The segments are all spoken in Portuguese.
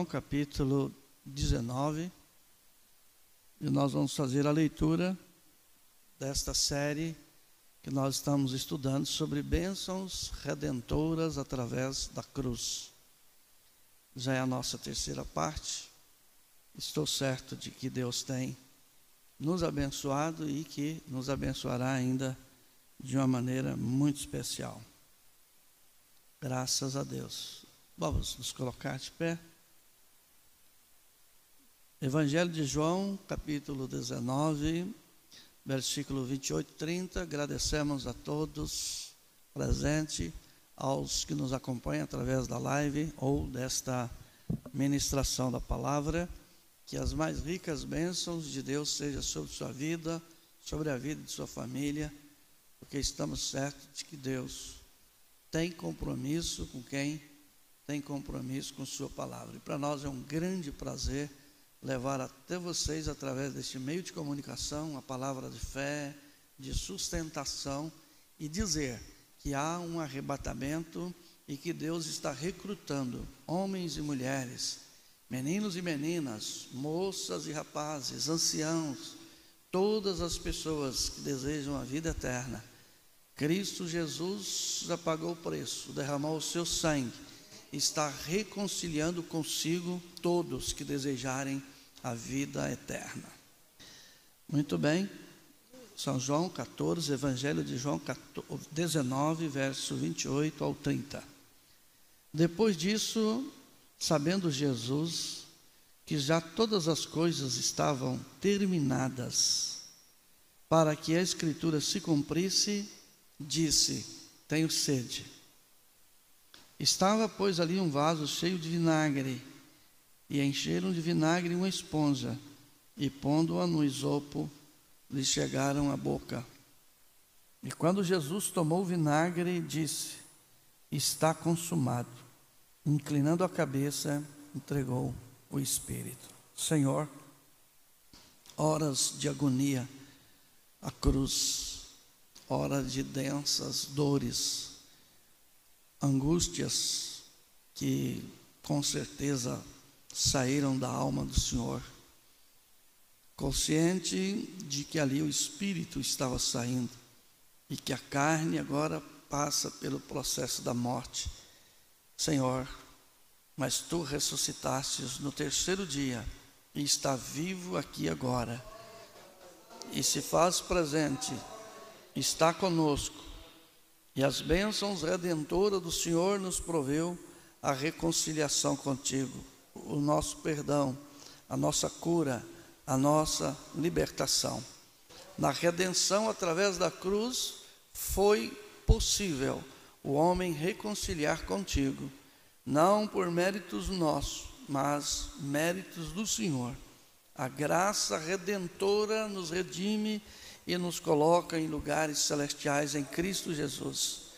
Capítulo 19, e nós vamos fazer a leitura desta série que nós estamos estudando sobre bênçãos redentoras através da cruz. Já é a nossa terceira parte. Estou certo de que Deus tem nos abençoado e que nos abençoará ainda de uma maneira muito especial. Graças a Deus. Vamos nos colocar de pé. Evangelho de João, capítulo 19, versículo 28 e 30. Agradecemos a todos presentes, aos que nos acompanham através da live ou desta ministração da palavra. Que as mais ricas bênçãos de Deus sejam sobre sua vida, sobre a vida de sua família, porque estamos certos de que Deus tem compromisso com quem tem compromisso com sua palavra. E para nós é um grande prazer levar até vocês, através deste meio de comunicação, a palavra de fé, de sustentação, e dizer que há um arrebatamento e que Deus está recrutando homens e mulheres, meninos e meninas, moças e rapazes, anciãos, todas as pessoas que desejam a vida eterna. Cristo Jesus já pagou o preço, derramou o seu sangue, está reconciliando consigo todos que desejarem a vida eterna. Muito bem. São João 14, Evangelho de João 19, verso 28 ao 30. Depois disso, sabendo Jesus que já todas as coisas estavam terminadas, para que a Escritura se cumprisse, disse: tenho sede. Estava, pois, ali um vaso cheio de vinagre, e encheram de vinagre uma esponja, e pondo-a no isopo, lhe chegaram à boca. E quando Jesus tomou o vinagre, disse: está consumado. Inclinando a cabeça, entregou o Espírito. Senhor, horas de agonia, a cruz, horas de densas dores, angústias que com certeza saíram da alma do Senhor, consciente de que ali o Espírito estava saindo e que a carne agora passa pelo processo da morte. Senhor, mas Tu ressuscitastes no terceiro dia e está vivo aqui agora e se faz presente, está conosco. E as bênçãos redentoras do Senhor nos proveu a reconciliação contigo, o nosso perdão, a nossa cura, a nossa libertação. Na redenção através da cruz foi possível o homem reconciliar contigo, não por méritos nossos, mas méritos do Senhor. A graça redentora nos redime e nos coloca em lugares celestiais em Cristo Jesus.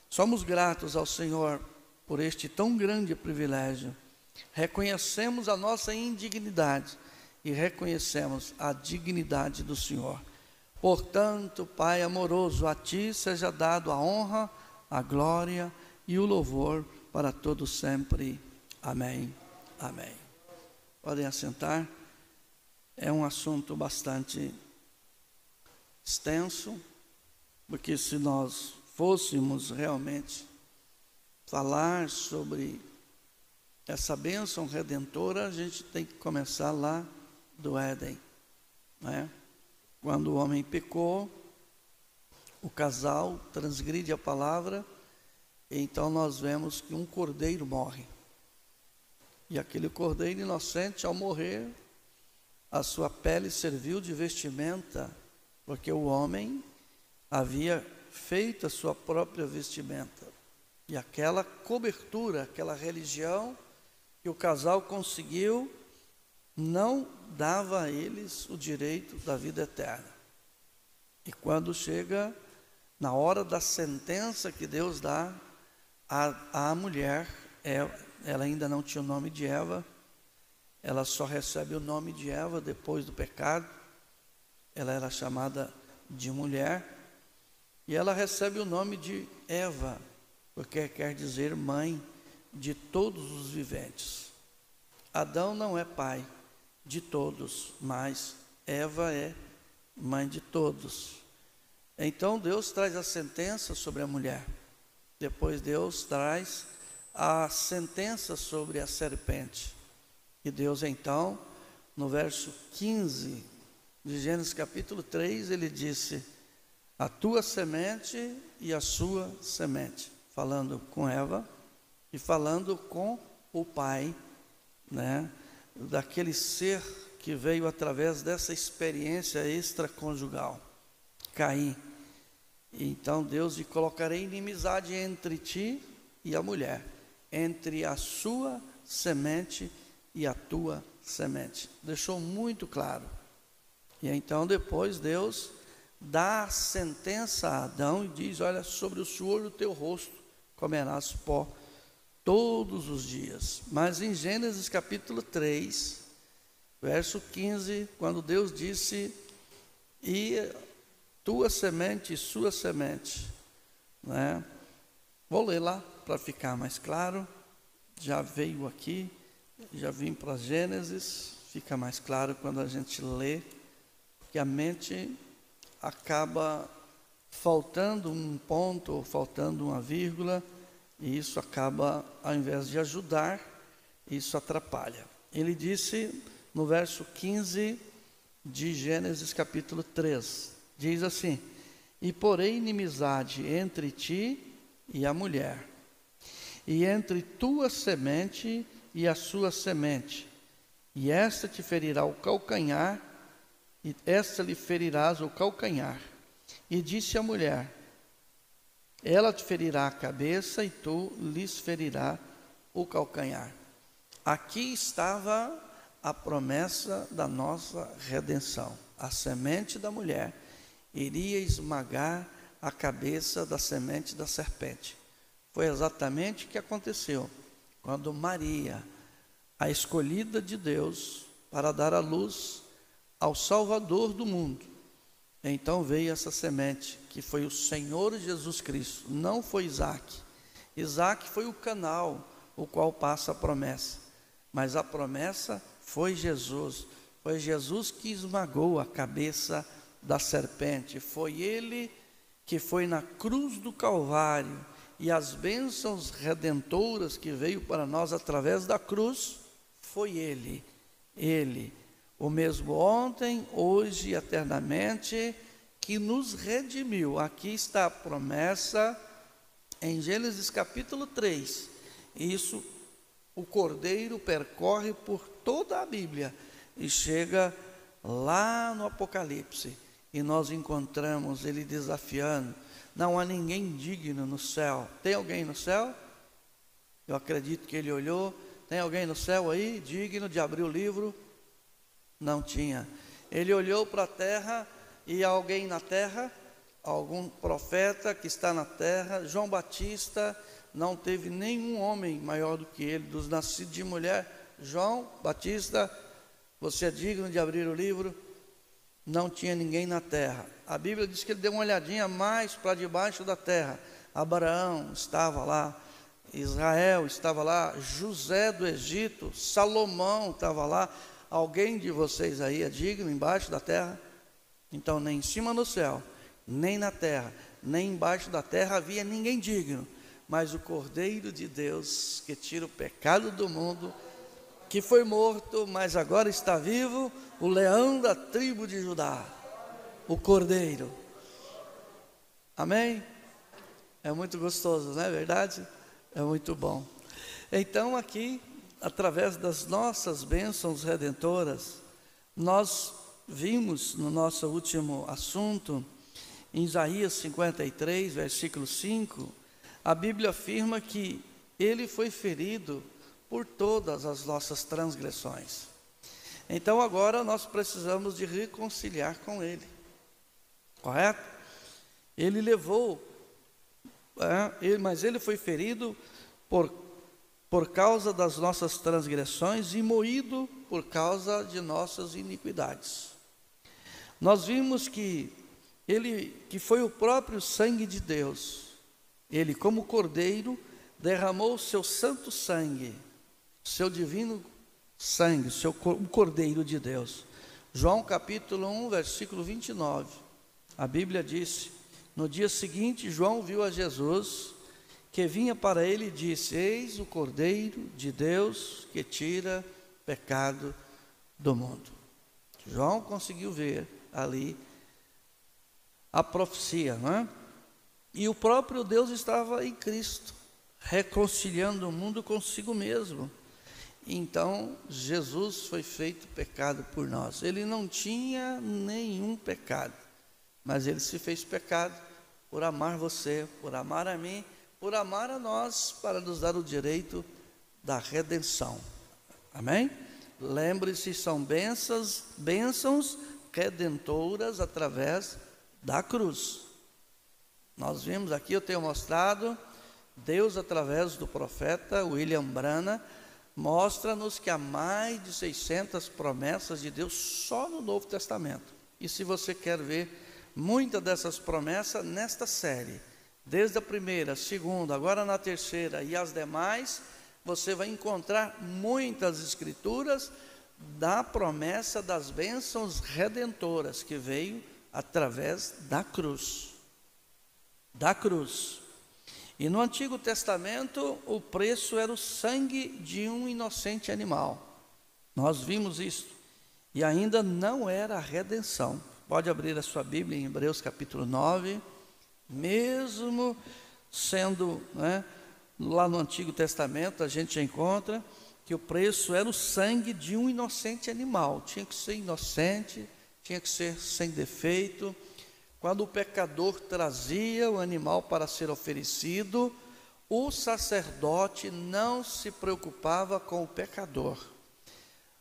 Somos gratos ao Senhor por este tão grande privilégio. Reconhecemos a nossa indignidade e reconhecemos a dignidade do Senhor. Portanto, Pai amoroso, a Ti seja dado a honra, a glória e o louvor para todos sempre. Amém. Amém. Podem assentar. É um assunto bastante extenso, porque se nós fôssemos realmente falar sobre essa bênção redentora, a gente tem que começar lá do Éden, né? Quando o homem pecou, o casal transgride a palavra, e então nós vemos que um cordeiro morre. E aquele cordeiro inocente, ao morrer, a sua pele serviu de vestimenta, porque o homem havia feito a sua própria vestimenta. E aquela cobertura, aquela religião que o casal conseguiu, não dava a eles o direito da vida eterna. E quando chega na hora da sentença que Deus dá, A mulher, ela ainda não tinha o nome de Eva, ela só recebe o nome de Eva depois do pecado. Ela era chamada de mulher, e ela recebe o nome de Eva, porque quer dizer mãe de todos os viventes. Adão não é pai de todos, mas Eva é mãe de todos. Então Deus traz a sentença sobre a mulher. Depois Deus traz a sentença sobre a serpente. E Deus então, no verso 15 de Gênesis capítulo 3, ele disse: a tua semente e a sua semente. Falando com Eva e falando com o pai, né, daquele ser que veio através dessa experiência extraconjugal, Caim. Então Deus diz: colocarei inimizade entre ti e a mulher, entre a sua semente e a tua semente. Deixou muito claro. E então depois Deus dá a sentença a Adão e diz: olha, sobre o suor do teu rosto comerás pó todos os dias. Mas em Gênesis capítulo 3, verso 15, quando Deus disse: e tua semente e sua semente, né? Vou ler lá para ficar mais claro. Já veio aqui, já vim para Gênesis, fica mais claro quando a gente lê, que a mente acaba faltando um ponto ou faltando uma vírgula, e isso acaba, ao invés de ajudar, isso atrapalha. Ele disse no verso 15 de Gênesis capítulo 3, diz assim: e porém inimizade entre ti e a mulher, e entre tua semente e a sua semente, e esta te ferirá o calcanhar, e esta lhe ferirás o calcanhar. E disse a mulher: ela te ferirá a cabeça, e tu lhes ferirá o calcanhar. Aqui estava a promessa da nossa redenção. A semente da mulher iria esmagar a cabeça da semente da serpente. Foi exatamente o que aconteceu quando Maria, a escolhida de Deus para dar à luz ao Salvador do mundo, então veio essa semente, que foi o Senhor Jesus Cristo. Não foi Isaac. Isaac foi o canal, o qual passa a promessa. Mas a promessa foi Jesus. Foi Jesus que esmagou a cabeça da serpente. Foi Ele que foi na cruz do Calvário. E as bênçãos redentoras que veio para nós através da cruz, foi Ele. Ele, o mesmo ontem, hoje e eternamente, que nos redimiu. Aqui está a promessa em Gênesis capítulo 3. Isso, o Cordeiro percorre por toda a Bíblia e chega lá no Apocalipse, e nós encontramos ele desafiando: não há ninguém digno no céu. Tem alguém no céu? Eu acredito que ele olhou. Tem alguém no céu aí digno de abrir o livro? Não tinha. Ele olhou para a terra, e alguém na terra, algum profeta que está na terra. João Batista, não teve nenhum homem maior do que ele, dos nascidos de mulher. João Batista, você é digno de abrir o livro? Não tinha ninguém na terra. A Bíblia diz que ele deu uma olhadinha mais para debaixo da terra. Abraão estava lá, Israel estava lá, José do Egito, Salomão estava lá. Alguém de vocês aí é digno embaixo da terra? Então, nem em cima no céu, nem na terra, nem embaixo da terra havia ninguém digno. Mas o Cordeiro de Deus, que tira o pecado do mundo, que foi morto, mas agora está vivo, o leão da tribo de Judá, o Cordeiro. Amém? É muito gostoso, não é verdade? É muito bom. Então aqui, através das nossas bênçãos redentoras, nós vimos no nosso último assunto, em Isaías 53, versículo 5, a Bíblia afirma que ele foi ferido por todas as nossas transgressões. Então agora nós precisamos de reconciliar com ele, correto? Ele levou mas ele foi ferido por causa das nossas transgressões e moído por causa de nossas iniquidades. Nós vimos que foi o próprio sangue de Deus. Ele, como cordeiro, derramou o seu santo sangue, seu divino sangue, o cordeiro de Deus. João capítulo 1, versículo 29. A Bíblia disse: no dia seguinte, João viu a Jesus, que vinha para ele e disse: eis o cordeiro de Deus que tira o pecado do mundo. João conseguiu ver ali a profecia, não é? E o próprio Deus estava em Cristo, reconciliando o mundo consigo mesmo. Então, Jesus foi feito pecado por nós. Ele não tinha nenhum pecado, mas ele se fez pecado por amar você, por amar a mim, por amar a nós, para nos dar o direito da redenção. Amém? Lembre-se, são bênçãos redentoras através da cruz. Nós vimos aqui, eu tenho mostrado, Deus através do profeta William Branham, mostra-nos que há mais de 600 promessas de Deus só no Novo Testamento. E se você quer ver muitas dessas promessas nesta série, desde a primeira, segunda, agora na terceira e as demais, você vai encontrar muitas escrituras da promessa das bênçãos redentoras que veio através da cruz. Da cruz. E no Antigo Testamento, o preço era o sangue de um inocente animal. Nós vimos isso. E ainda não era a redenção. Pode abrir a sua Bíblia em Hebreus capítulo 9. Mesmo sendo, lá no Antigo Testamento, a gente já encontra que o preço era o sangue de um inocente animal. Tinha que ser inocente, tinha que ser sem defeito. Quando o pecador trazia o animal para ser oferecido, o sacerdote não se preocupava com o pecador.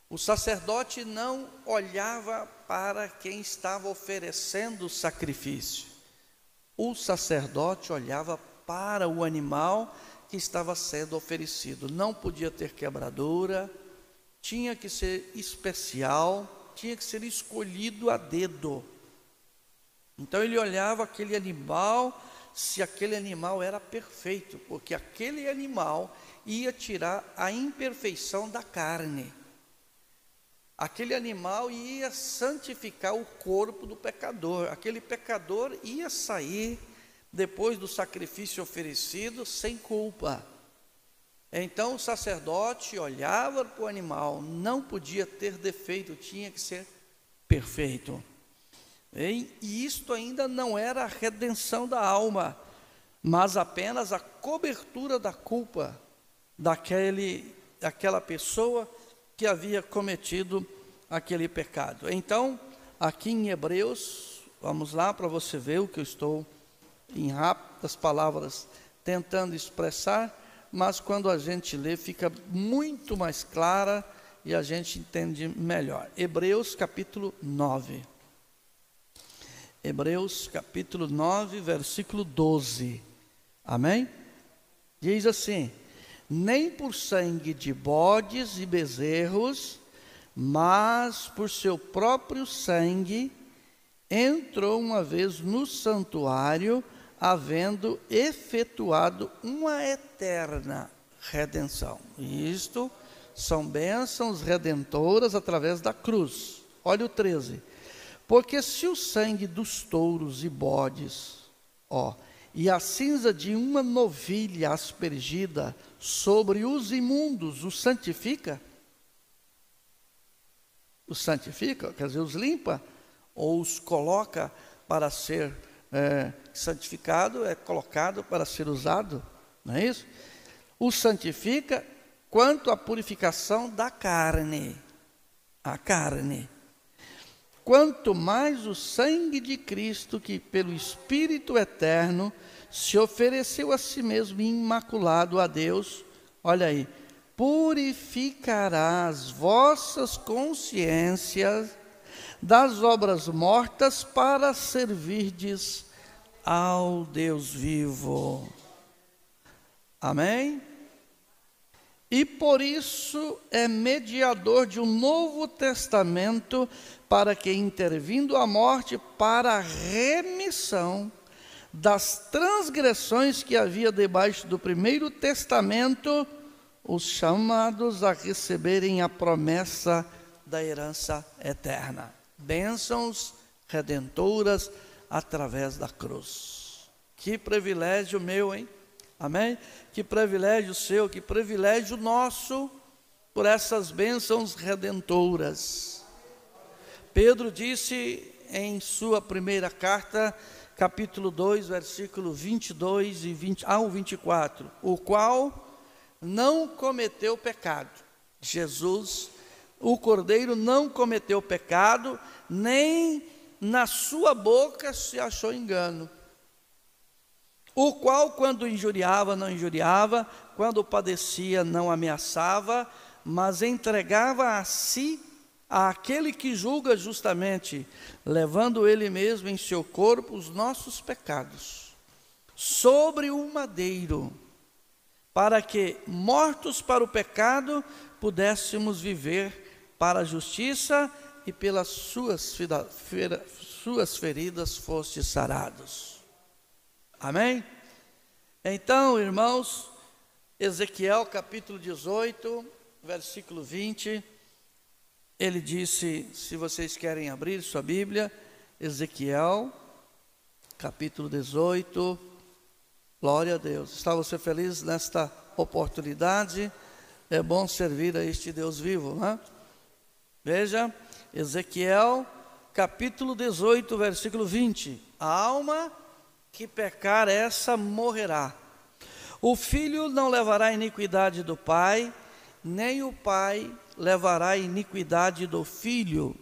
O sacerdote não olhava para quem estava oferecendo o sacrifício. O sacerdote olhava para o animal que estava sendo oferecido. Não podia ter quebradura, tinha que ser especial, tinha que ser escolhido a dedo. Então ele olhava aquele animal, se aquele animal era perfeito, porque aquele animal ia tirar a imperfeição da carne. Aquele animal ia santificar o corpo do pecador. Aquele pecador ia sair, depois do sacrifício oferecido, sem culpa. Então o sacerdote olhava para o animal, não podia ter defeito, tinha que ser perfeito. E isto ainda não era a redenção da alma, mas apenas a cobertura da culpa daquela pessoa que havia cometido aquele pecado. Então, aqui em Hebreus, vamos lá para você ver o que eu estou em rápidas palavras tentando expressar, mas quando a gente lê fica muito mais clara e a gente entende melhor. Hebreus capítulo 9. Hebreus capítulo 9, versículo 12. Amém? Diz assim: nem por sangue de bodes e bezerros, mas por seu próprio sangue, entrou uma vez no santuário, havendo efetuado uma eterna redenção. Isto são bênçãos redentoras através da cruz. Olha o 13. Porque se o sangue dos touros e bodes, e a cinza de uma novilha aspergida sobre os imundos os santifica, quer dizer, os limpa, ou os coloca para ser santificado, é colocado para ser usado, não é isso? Os santifica quanto à purificação da carne, a carne. Quanto mais o sangue de Cristo, que pelo Espírito eterno se ofereceu a si mesmo imaculado a Deus, olha aí, purificará as vossas consciências das obras mortas para servirdes ao Deus vivo. Amém? E por isso é mediador de um novo testamento, para que, intervindo a morte, para a remissão das transgressões que havia debaixo do primeiro testamento, os chamados a receberem a promessa da herança eterna. Bênçãos redentoras através da cruz. Que privilégio meu, hein? Amém? Que privilégio seu, que privilégio nosso, por essas bênçãos redentoras. Pedro disse em sua primeira carta, capítulo 2, versículo 22 ao 24, o qual não cometeu pecado. Jesus, o Cordeiro, não cometeu pecado, nem na sua boca se achou engano. O qual, quando injuriava, não injuriava, quando padecia, não ameaçava, mas entregava a si àquele que julga justamente, levando ele mesmo em seu corpo os nossos pecados, sobre o madeiro, para que, mortos para o pecado, pudéssemos viver para a justiça, e pelas suas feridas foste sarados. Amém? Então, irmãos, Ezequiel capítulo 18, versículo 20, ele disse, se vocês querem abrir sua Bíblia, Ezequiel capítulo 18, glória a Deus. Está você feliz nesta oportunidade? É bom servir a este Deus vivo, né? Veja, Ezequiel capítulo 18, versículo 20, a alma que pecar, essa morrerá. O filho não levará a iniquidade do pai, nem o pai levará a iniquidade do filho.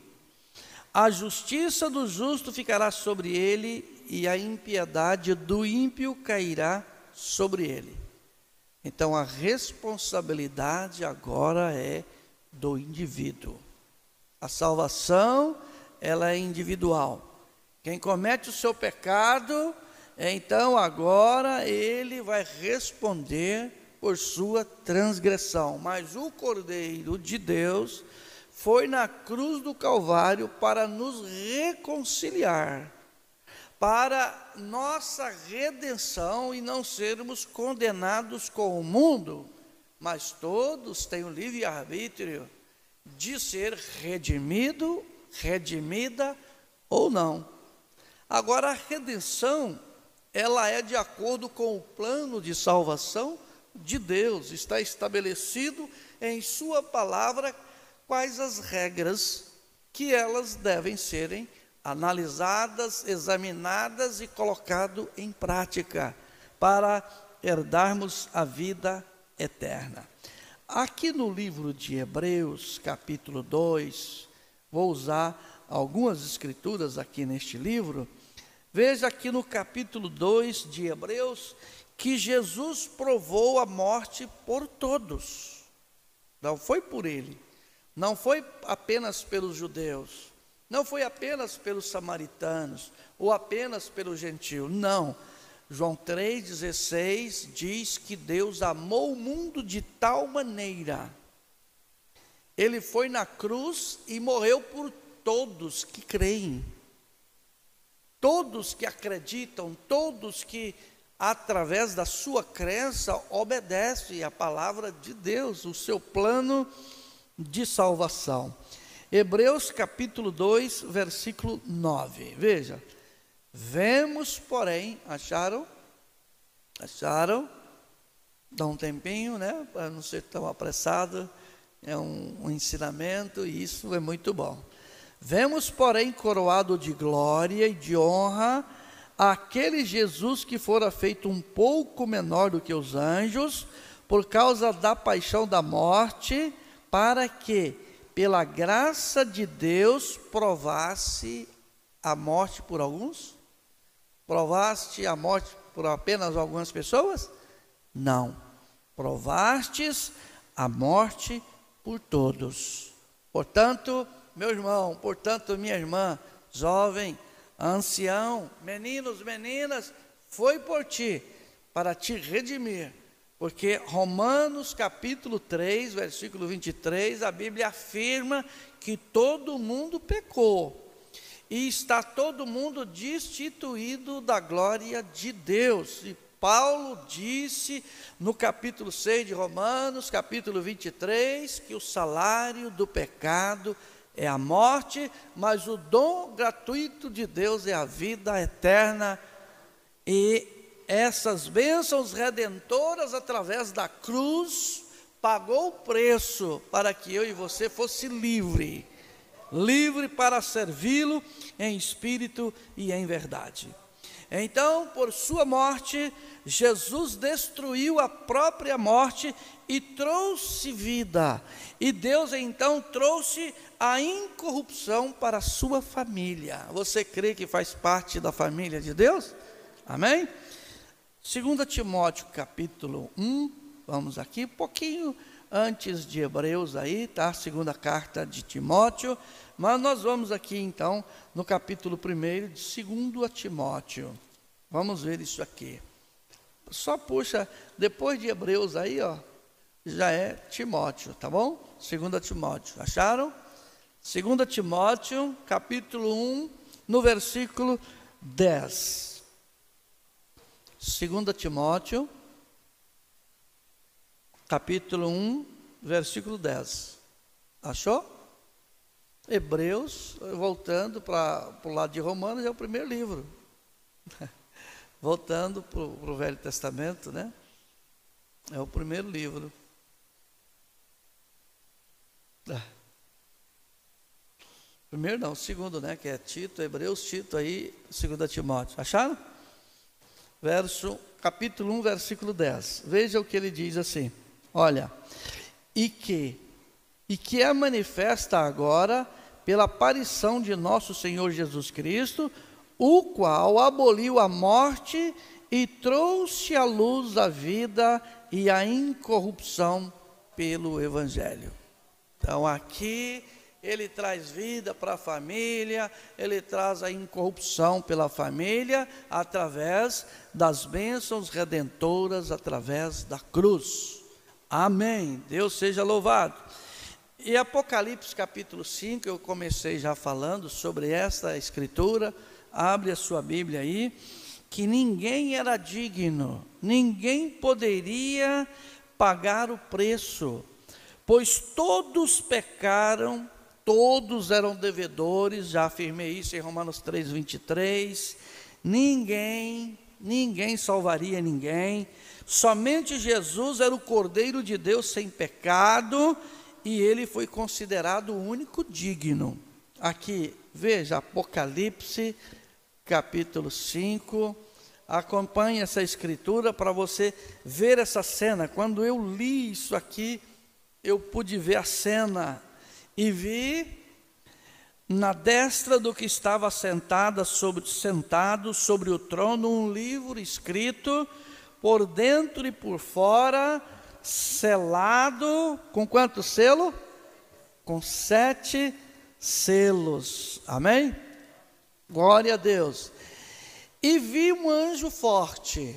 A justiça do justo ficará sobre ele, e a impiedade do ímpio cairá sobre ele. Então a responsabilidade agora é do indivíduo. A salvação, ela é individual. Quem comete o seu pecado, então agora ele vai responder por sua transgressão. Mas o Cordeiro de Deus foi na cruz do Calvário para nos reconciliar, para nossa redenção e não sermos condenados com o mundo, mas todos têm o livre-arbítrio de ser redimido, redimida ou não. Agora, a redenção, ela é de acordo com o plano de salvação de Deus. Está estabelecido em sua palavra quais as regras que elas devem serem analisadas, examinadas e colocado em prática para herdarmos a vida eterna. Aqui no livro de Hebreus, capítulo 2, vou usar algumas escrituras aqui neste livro. Veja aqui no capítulo 2 de Hebreus, que Jesus provou a morte por todos. Não foi por ele, não foi apenas pelos judeus, não foi apenas pelos samaritanos, ou apenas pelo gentio, não. João 3,16 diz que Deus amou o mundo de tal maneira, ele foi na cruz e morreu por todos que creem, todos que acreditam, todos que através da sua crença obedecem à palavra de Deus, o seu plano de salvação. Hebreus capítulo 2, versículo 9, veja, vemos porém, acharam? Dá um tempinho, né, para não ser tão apressado, é um ensinamento e isso é muito bom. Vemos porém coroado de glória e de honra aquele Jesus que fora feito um pouco menor do que os anjos, por causa da paixão da morte, para que, pela graça de Deus, provasse a morte por alguns? Provaste a morte por apenas algumas pessoas? Não. Provastes a morte por todos. Portanto, meu irmão, portanto, minha irmã, jovem, ancião, meninos, meninas, foi por ti, para te redimir, Porque Romanos capítulo 3, versículo 23, a Bíblia afirma que todo mundo pecou. E está todo mundo destituído da glória de Deus. E Paulo disse no capítulo 6 de Romanos, capítulo 23, que o salário do pecado é a morte, mas o dom gratuito de Deus é a vida eterna. E essas bênçãos redentoras através da cruz pagou o preço para que eu e você fosse livre para servi-lo em espírito e em verdade. Então, por sua morte, Jesus destruiu a própria morte e trouxe vida. E Deus então trouxe a incorrupção para a sua família. Você crê que faz parte da família de Deus? Amém? 2 Timóteo capítulo 1, vamos aqui, um pouquinho antes de Hebreus aí, tá? Segunda carta de Timóteo, mas nós vamos aqui então no capítulo 1 de 2 Timóteo. Vamos ver isso aqui. Só puxa, depois de Hebreus aí, ó, já é Timóteo, tá bom? 2 Timóteo, acharam? 2 Timóteo, capítulo 1, no versículo 10. 2 Timóteo, capítulo 1, versículo 10. Achou? Hebreus, voltando para o lado de Romanos, é o primeiro livro. Voltando para o Velho Testamento, né? É o primeiro livro. Primeiro não, segundo, né? Que é Tito, Hebreus, Tito aí, 2 Timóteo. Acharam? Capítulo 1, versículo 10. Veja o que ele diz assim. Olha, e que é manifesta agora pela aparição de nosso Senhor Jesus Cristo, o qual aboliu a morte e trouxe à luz a vida e a incorrupção pelo Evangelho. Então aqui ele traz vida para a família, ele traz a incorrupção pela família, através das bênçãos redentoras, através da cruz. Amém, Deus seja louvado. E Apocalipse capítulo 5, eu comecei já falando sobre esta escritura, abre a sua Bíblia aí, que ninguém era digno, ninguém poderia pagar o preço, pois todos pecaram, todos eram devedores, já afirmei isso em Romanos 3, 23, ninguém salvaria ninguém, somente Jesus era o Cordeiro de Deus sem pecado, e ele foi considerado o único digno. Aqui, veja, Apocalipse, capítulo 5, acompanhe essa escritura para você ver essa cena. Quando eu li isso aqui, eu pude ver a cena, e vi na destra do que estava sentado sobre o trono um livro escrito por dentro e por fora, selado, com quanto selo? Com 7 selos, amém? Glória a Deus. E vi um anjo forte,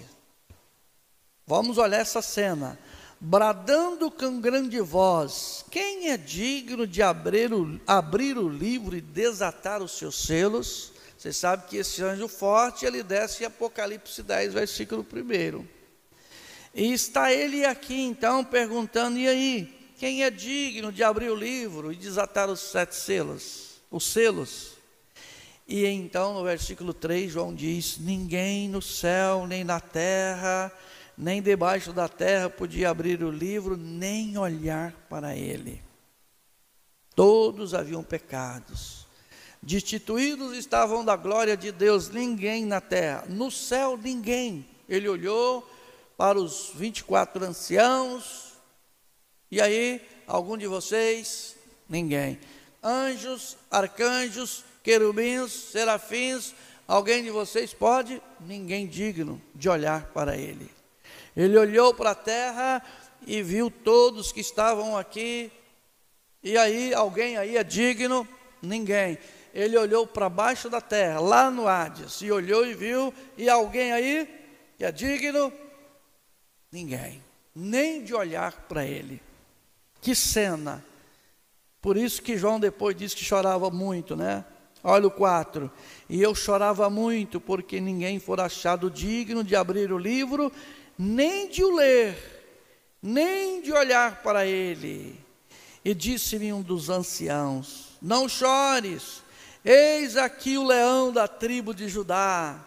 vamos olhar essa cena, bradando com grande voz: quem é digno de abrir o livro e desatar os seus selos? Você sabe que esse anjo forte, ele desce em Apocalipse 10, versículo 1. E está ele aqui então perguntando: e aí, quem é digno de abrir o livro e desatar os 7 selos? Os selos. E então no versículo 3, João diz: ninguém no céu, nem na terra, nem debaixo da terra podia abrir o livro, nem olhar para ele. Todos haviam pecados, destituídos estavam da glória de Deus, ninguém na terra, no céu ninguém. Ele olhou para os 24 anciãos, e aí, algum de vocês? Ninguém. Anjos, arcanjos, querubins, serafins, alguém de vocês pode? Ninguém digno de olhar para ele. Ele olhou para a terra e viu todos que estavam aqui, e aí, alguém aí é digno? Ninguém. Ele olhou para baixo da terra, lá no Hades, e olhou e viu, e alguém aí que é digno? Ninguém. nem de olhar para ele. Que cena! Por isso que João depois disse que chorava muito, né? Olha o 4. E eu chorava muito, porque ninguém for achado digno de abrir o livro, nem de o ler, nem de olhar para ele. E disse-me um dos anciãos: não chores, eis aqui o leão da tribo de Judá,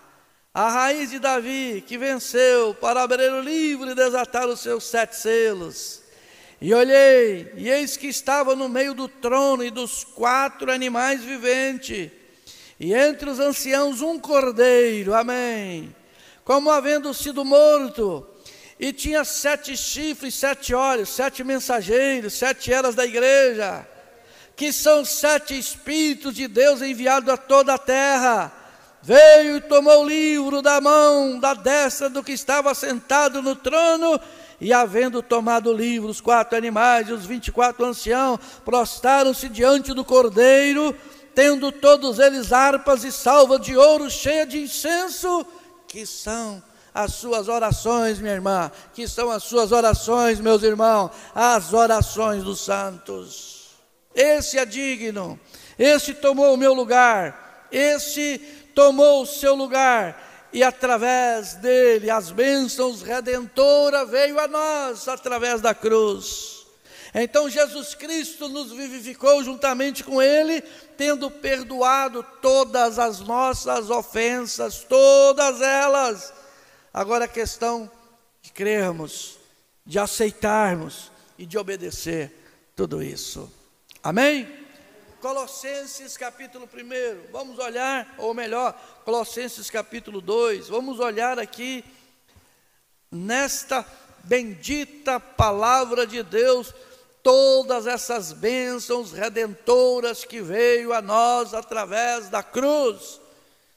a raiz de Davi, que venceu para abrir o livro e desatar os seus 7 selos. E olhei, e eis que estava no meio do trono e dos 4 animais viventes, e entre os anciãos um cordeiro, amém, como havendo sido morto, e tinha 7 chifres, 7 olhos, 7 mensageiros, 7 eras da igreja, que são 7 Espíritos de Deus enviados a toda a terra. Veio e tomou o livro da mão da destra do que estava sentado no trono, e havendo tomado o livro, os 4 animais e os 24 anciãos prostraram-se diante do cordeiro, tendo todos eles harpas e salvas de ouro cheia de incenso, que são as suas orações, minha irmã, que são as suas orações, meus irmãos, as orações dos santos. Esse é digno, esse tomou o meu lugar, esse tomou o seu lugar, e através dele as bênçãos redentoras veio a nós através da cruz. Então Jesus Cristo nos vivificou juntamente com ele, tendo perdoado todas as nossas ofensas, todas elas. Agora é questão de crermos, de aceitarmos e de obedecer tudo isso. Amém? Colossenses capítulo 1, vamos olhar, ou melhor, Colossenses capítulo 2, vamos olhar aqui nesta bendita palavra de Deus, todas essas bênçãos redentoras que veio a nós através da cruz.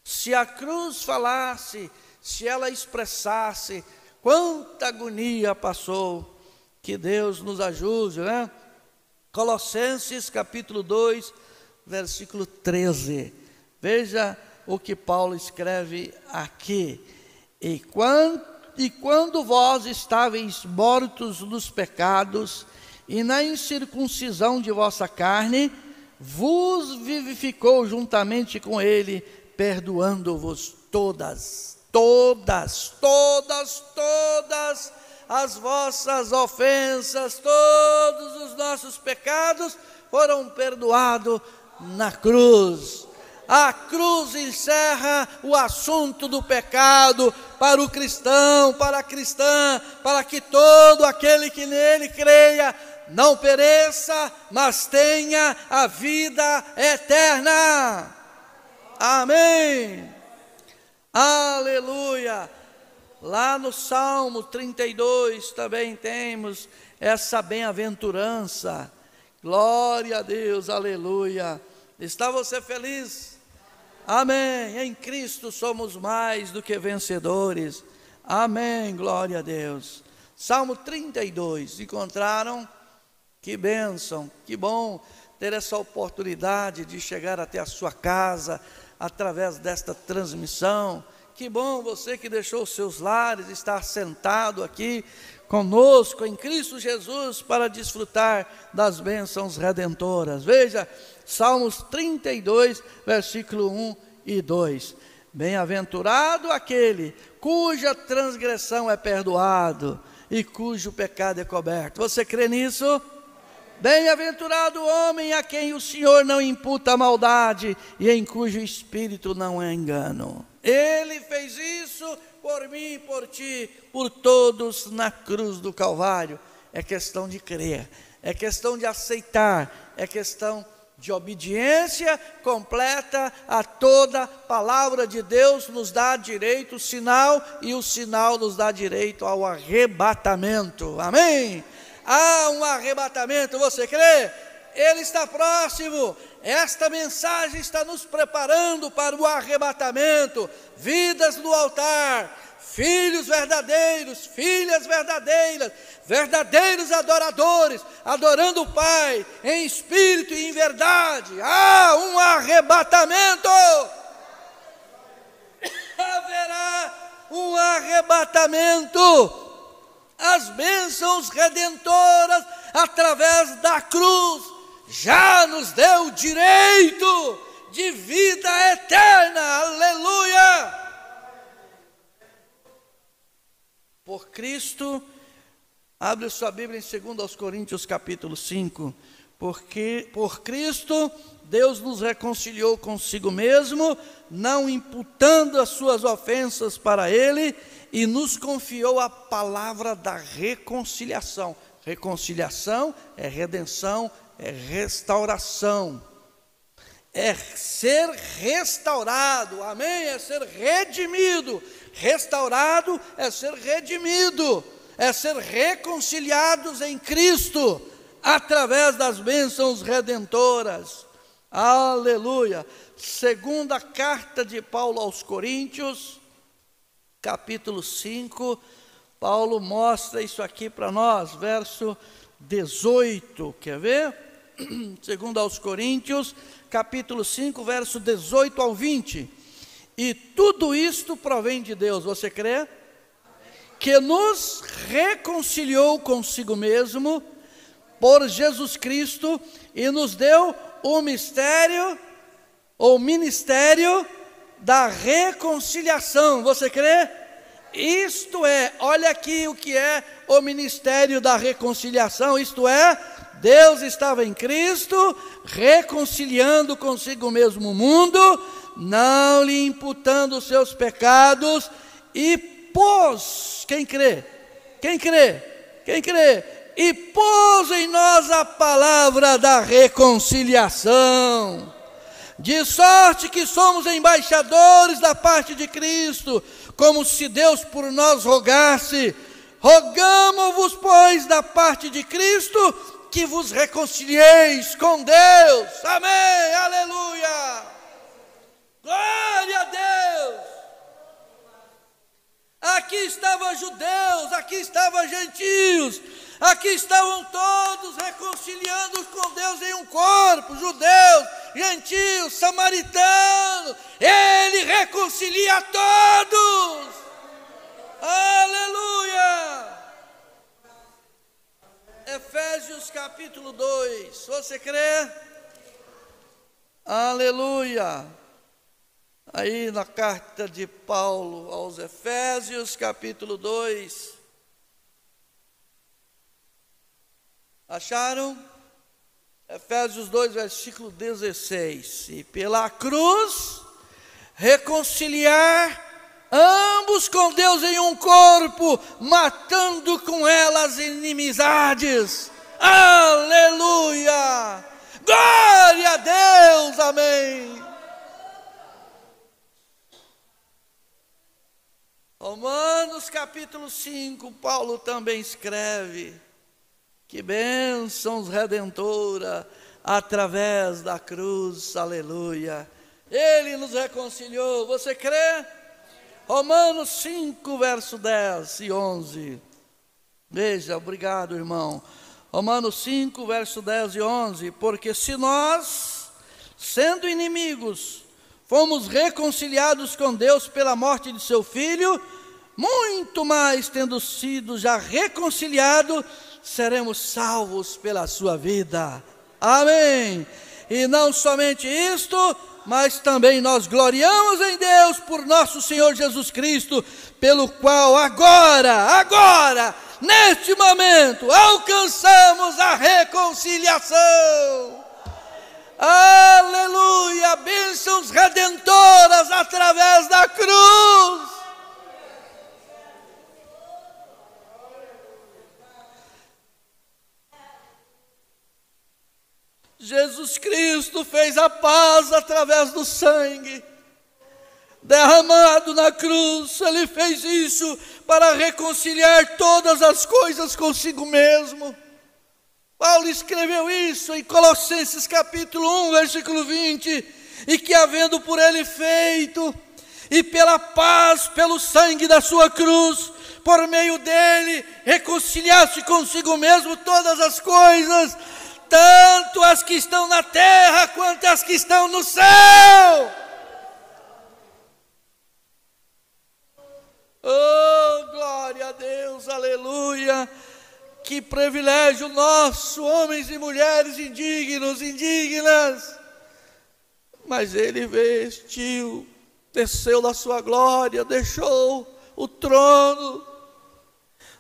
Se a cruz falasse, se ela expressasse, quanta agonia passou, que Deus nos ajude, né? Colossenses capítulo 2, versículo 13, veja o que Paulo escreve aqui: e quando vós estáveis mortos nos pecados e na incircuncisão de vossa carne, vos vivificou juntamente com ele, perdoando-vos todas as vossas ofensas, todos os nossos pecados foram perdoados na cruz. A cruz encerra o assunto do pecado para o cristão, para a cristã, para que todo aquele que nele creia não pereça, mas tenha a vida eterna. Amém. Aleluia. Lá no Salmo 32 também temos essa bem-aventurança. Glória a Deus, aleluia. Está você feliz? Amém. Em Cristo somos mais do que vencedores. Amém, glória a Deus. Salmo 32, encontraram? Que bênção, que bom ter essa oportunidade de chegar até a sua casa através desta transmissão. Que bom você que deixou os seus lares, estar sentado aqui conosco em Cristo Jesus para desfrutar das bênçãos redentoras. Veja, Salmos 32, versículo 1 e 2. Bem-aventurado aquele cuja transgressão é perdoado e cujo pecado é coberto. Você crê nisso? Bem-aventurado o homem a quem o Senhor não imputa maldade e em cujo espírito não é engano. Ele fez isso por mim e por ti, por todos na cruz do Calvário. É questão de crer, é questão de aceitar, é questão de obediência completa a toda palavra de Deus. Nos dá direito o sinal, e o sinal nos dá direito ao arrebatamento. Amém? Há um arrebatamento, você crê? Ele está próximo. Esta mensagem está nos preparando para o arrebatamento. Vidas no altar, filhos verdadeiros, filhas verdadeiras, verdadeiros adoradores, adorando o Pai em espírito e em verdade. Há um arrebatamento. Haverá um arrebatamento. as bênçãos redentoras através da cruz, já nos deu direito de vida eterna. Aleluia! Por Cristo, abre sua Bíblia em 2 Coríntios capítulo 5, porque por Cristo Deus nos reconciliou consigo mesmo, não imputando as suas ofensas para Ele, e nos confiou a palavra da reconciliação. Reconciliação é redenção, é restauração, é ser restaurado, amém? É ser redimido. Restaurado é ser redimido, é ser reconciliados em Cristo, através das bênçãos redentoras. Aleluia. Segunda carta de Paulo aos Coríntios, capítulo 5, Paulo mostra isso aqui para nós, verso 18, quer ver? Segundo aos Coríntios, capítulo 5, verso 18 ao 20. E tudo isto provém de Deus, você crê? Que nos reconciliou consigo mesmo por Jesus Cristo e nos deu o mistério, ou ministério da reconciliação, você crê? Isto é, olha aqui o que é o ministério da reconciliação, isto é, Deus estava em Cristo, reconciliando consigo mesmo o mundo, não lhe imputando os seus pecados, e pôs, quem crê? Quem crê? Quem crê? E pôs em nós a palavra da reconciliação, de sorte que somos embaixadores da parte de Cristo, como se Deus por nós rogasse. Rogamo-vos, pois, da parte de Cristo, que vos reconcilieis com Deus. Amém, aleluia, glória a Deus. Aqui estavam judeus, aqui estavam gentios, aqui estavam todos reconciliando com Deus em um corpo, judeus, gentios, samaritanos, Ele reconcilia a todos, aleluia. Efésios capítulo 2, você crê? Aleluia. Aí na carta de Paulo aos Efésios, capítulo 2. Acharam? Efésios 2, versículo 16. E pela cruz, reconciliar ambos com Deus em um corpo, matando com ela as inimizades. Aleluia! Glória a Deus, amém. Romanos capítulo 5, Paulo também escreve: que bênçãos redentora através da cruz, aleluia. Ele nos reconciliou, você crê? Romanos 5, verso 10 e 11. Veja, obrigado, irmão. Romanos 5, verso 10 e 11. Porque se nós, sendo inimigos, fomos reconciliados com Deus pela morte de seu Filho, muito mais, tendo sido já reconciliados, seremos salvos pela sua vida. Amém. E não somente isto, mas também nós gloriamos em Deus por nosso Senhor Jesus Cristo, pelo qual agora, neste momento, alcançamos a reconciliação. Aleluia, bênçãos redentoras através da cruz. Jesus Cristo fez a paz através do sangue derramado na cruz. Ele fez isso para reconciliar todas as coisas consigo mesmo. Paulo escreveu isso em Colossenses capítulo 1, versículo 20, e que havendo por ele feito, e pela paz, pelo sangue da sua cruz, por meio dele, reconciliasse consigo mesmo todas as coisas, tanto as que estão na terra, quanto as que estão no céu. Oh, glória a Deus, aleluia. Que privilégio nosso, homens e mulheres indignos, indignas. Mas ele vestiu, desceu da sua glória, deixou o trono,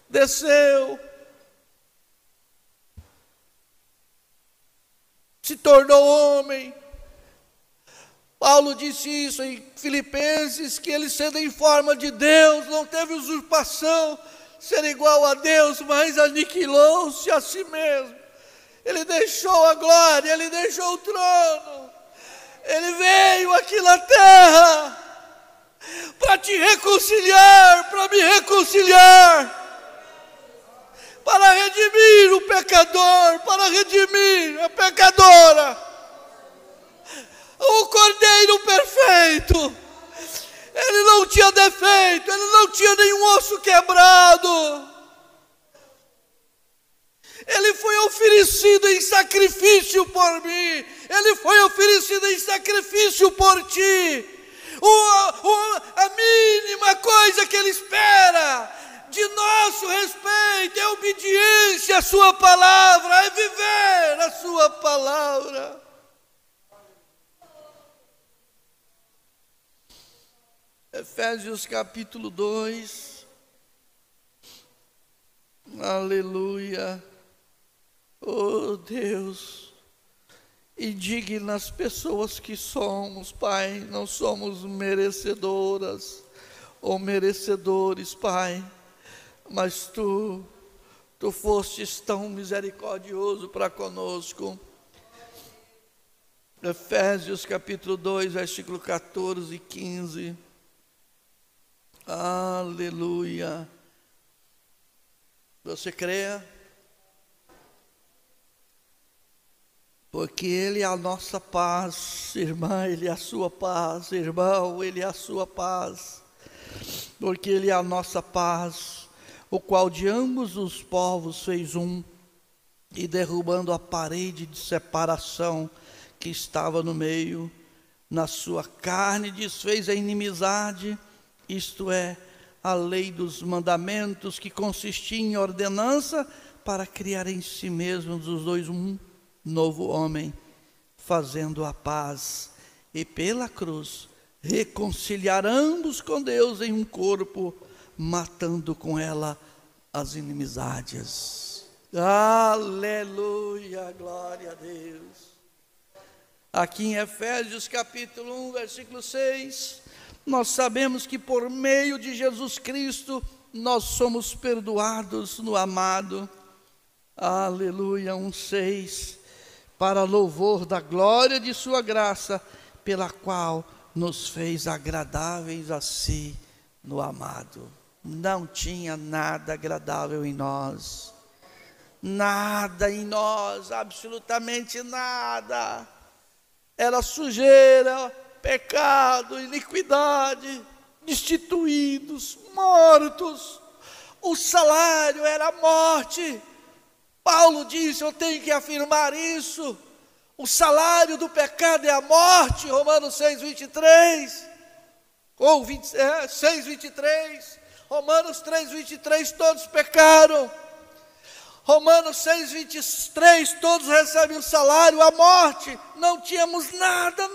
desceu, se tornou homem. Paulo disse isso em Filipenses, que ele, sendo em forma de Deus, não teve usurpação, ser igual a Deus, mas aniquilou-se a si mesmo. Ele deixou a glória, ele deixou o trono, ele veio aqui na terra para te reconciliar, para me reconciliar, para redimir o pecador, para redimir a pecadora. O Cordeiro perfeito, ele não tinha defeito, ele não tinha nenhum osso quebrado. Ele foi oferecido em sacrifício por mim, ele foi oferecido em sacrifício por ti. A mínima coisa que ele espera de nosso respeito é obediência à sua palavra, é viver a sua palavra. Efésios capítulo 2, aleluia. Oh Deus, indignas pessoas que somos, Pai, não somos merecedoras ou merecedores, Pai, mas Tu fostes tão misericordioso para conosco. Efésios capítulo 2, versículo 14 e 15. Aleluia. Você crê? Porque Ele é a nossa paz, irmã, Ele é a sua paz, irmão, Ele é a sua paz. Porque Ele é a nossa paz, o qual de ambos os povos fez um, e derrubando a parede de separação que estava no meio, na sua carne desfez a inimizade, isto é, a lei dos mandamentos, que consistia em ordenança, para criar em si mesmos os dois um novo homem, fazendo a paz, e pela cruz reconciliar ambos com Deus em um corpo, matando com ela as inimizades. Aleluia, glória a Deus. Aqui em Efésios capítulo 1, versículo 6, nós sabemos que por meio de Jesus Cristo nós somos perdoados no amado. Aleluia, 1,6, para louvor da glória de sua graça, pela qual nos fez agradáveis a si no amado. Não tinha nada agradável em nós, nada em nós, absolutamente nada. Era sujeira, pecado, iniquidade, destituídos, mortos. O salário era a morte. Paulo disse, eu tenho que afirmar isso. O salário do pecado é a morte, Romanos 6:23, ou 6:23, Romanos 3:23, todos pecaram. Romanos 6:23, todos recebem o salário, a morte. Não tínhamos nada.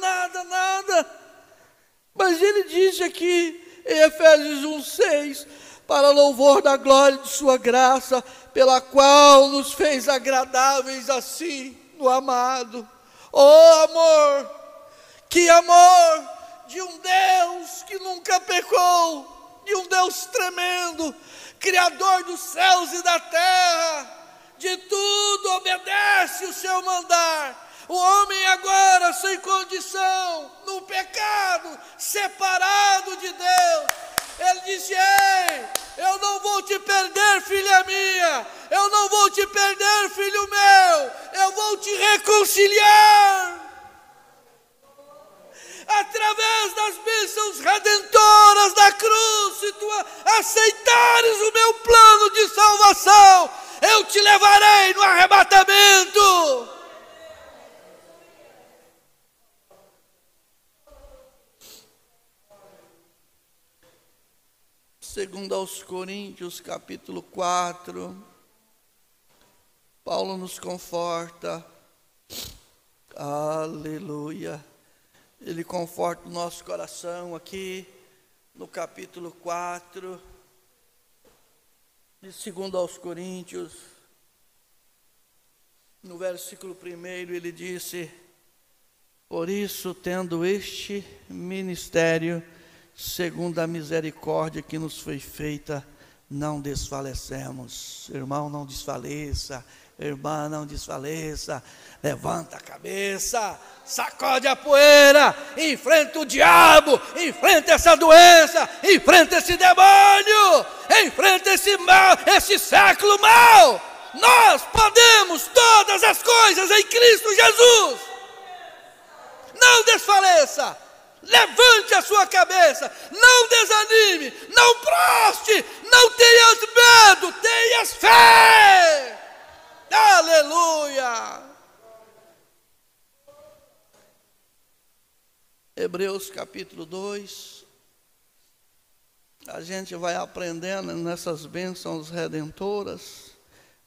Mas ele diz aqui em Efésios 1:6, para louvor da glória de sua graça, pela qual nos fez agradáveis a si no amado. Oh amor, que amor de um Deus que nunca pecou, de um Deus tremendo, Criador dos céus e da terra, de tudo obedece o seu mandar. O homem agora sem condição, no pecado, separado de Deus, ele disse, ei, eu não vou te perder, filha minha, eu não vou te perder, filho meu, eu vou te reconciliar. Através das bênçãos redentoras da cruz, se tu aceitares o meu plano de salvação, eu te levarei no arrebatamento. Segundo aos Coríntios, capítulo 4, Paulo nos conforta, aleluia, ele conforta o nosso coração aqui, no capítulo 4, de segundo aos Coríntios, no versículo 1, ele disse: por isso, tendo este ministério, segundo a misericórdia que nos foi feita, não desfalecemos. Irmão, não desfaleça. Irmã, não desfaleça. Levanta a cabeça, sacode a poeira, enfrenta o diabo, enfrenta essa doença, enfrenta esse demônio, enfrenta esse mal, esse século mal. Nós podemos todas as coisas em Cristo Jesus. Não desfaleça, levante a sua cabeça, não desanime, não proste, não tenhas medo, tenhas fé. Aleluia. Hebreus capítulo 2, a gente vai aprendendo nessas bênçãos redentoras,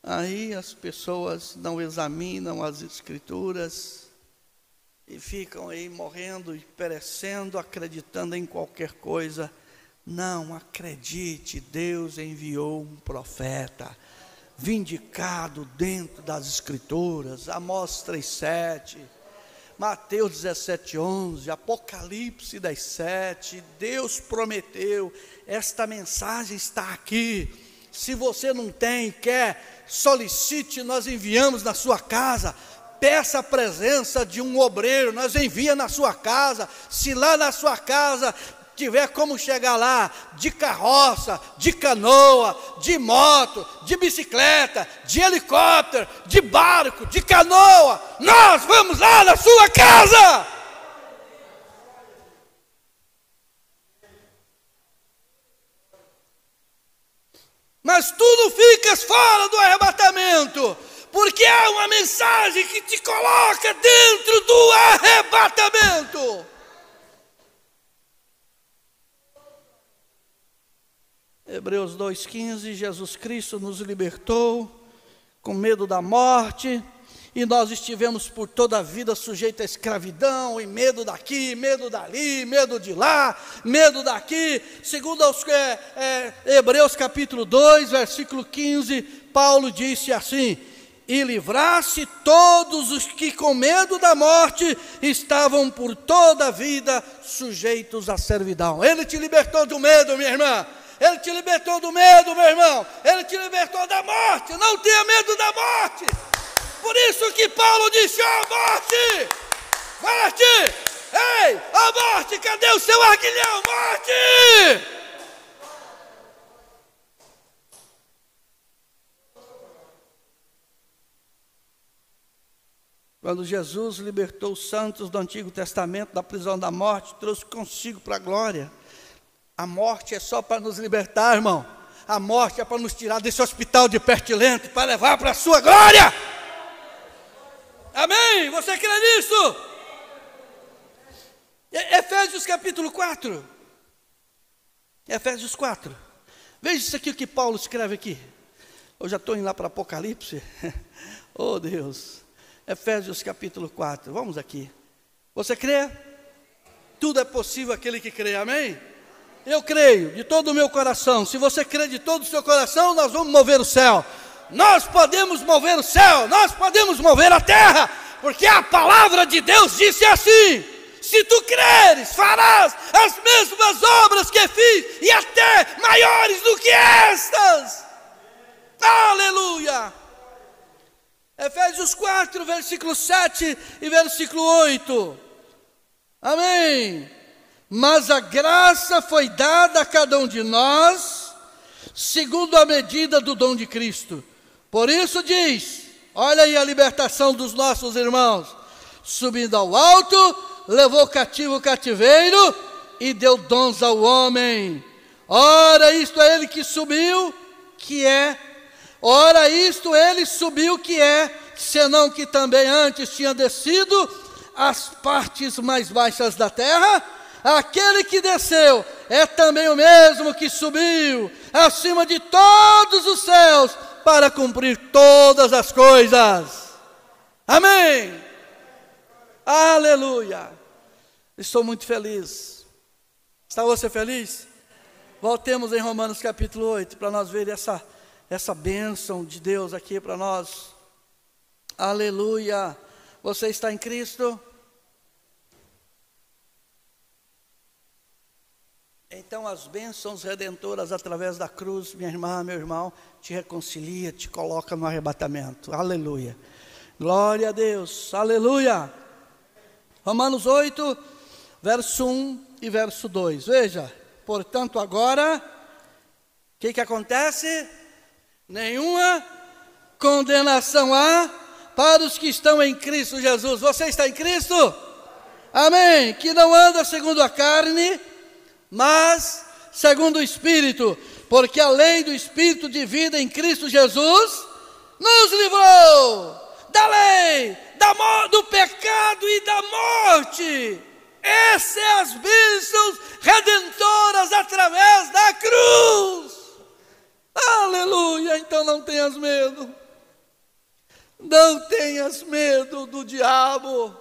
aí as pessoas não examinam as escrituras, e ficam aí morrendo e perecendo, acreditando em qualquer coisa. Não acredite, Deus enviou um profeta, vindicado dentro das Escrituras, Amós 3,7, Mateus 17,11, Apocalipse 10,7, Deus prometeu, esta mensagem está aqui. Se você não tem, quer, solicite, nós enviamos na sua casa. Peça a presença de um obreiro, nós envia na sua casa. Se lá na sua casa tiver como chegar lá, de carroça, de canoa, de moto, de bicicleta, de helicóptero, de barco, de canoa, nós vamos lá na sua casa. Mas tu não ficas fora do arrebatamento, porque é uma mensagem que te coloca dentro do arrebatamento. Hebreus 2,15, Jesus Cristo nos libertou com medo da morte, e nós estivemos por toda a vida sujeitos à escravidão, e medo daqui, medo dali, medo de lá, medo daqui. Segundo aos Hebreus capítulo 2, versículo 15, Paulo disse assim: e livrasse todos os que com medo da morte estavam por toda a vida sujeitos à servidão. Ele te libertou do medo, minha irmã. Ele te libertou do medo, meu irmão. Ele te libertou da morte. Não tenha medo da morte. Por isso que Paulo disse: ó morte, morte, ei, ó morte, cadê o seu aguilhão, morte? Quando Jesus libertou os santos do Antigo Testamento da prisão da morte, trouxe consigo para a glória. A morte é só para nos libertar, irmão. A morte é para nos tirar desse hospital de pertilente, para levar para a sua glória. Amém? Você crê nisso? Efésios capítulo 4. Efésios 4. Veja isso aqui que Paulo escreve aqui. Eu já estou indo lá para Apocalipse. Oh Deus. Efésios capítulo 4, vamos aqui. Você crê? Tudo é possível aquele que crê, amém? Eu creio de todo o meu coração. Se você crê de todo o seu coração, nós vamos mover o céu. Nós podemos mover o céu, nós podemos mover a terra, porque a palavra de Deus disse assim: se tu creres, farás as mesmas obras que fiz, e até maiores do que estas. Aleluia! Efésios 4, versículo 7 e versículo 8. Amém. Mas a graça foi dada a cada um de nós, segundo a medida do dom de Cristo. Por isso diz, olha aí a libertação dos nossos irmãos: subindo ao alto, levou cativo o cativeiro e deu dons ao homem. Ora, isto é ele que subiu, que é... Ora, isto ele subiu que é, senão que também antes tinha descido às partes mais baixas da terra. aquele que desceu é também o mesmo que subiu acima de todos os céus para cumprir todas as coisas. Amém. Aleluia. Estou muito feliz. Está você feliz? Voltemos em Romanos capítulo 8 para nós ver essa bênção de Deus aqui para nós. Aleluia. Você está em Cristo? Então as bênçãos redentoras através da cruz, minha irmã, meu irmão, te reconcilia, te coloca no arrebatamento. Aleluia. Glória a Deus. Aleluia. Romanos 8, verso 1 e verso 2. Veja, portanto agora, o que acontece? Nenhuma condenação há para os que estão em Cristo Jesus. Você está em Cristo? Amém. Que não anda segundo a carne, mas segundo o Espírito, porque a lei do Espírito de vida em Cristo Jesus nos livrou da lei, do pecado e da morte. Essas são as bênçãos redentoras através da cruz. Aleluia. Então não tenhas medo. Não tenhas medo do diabo.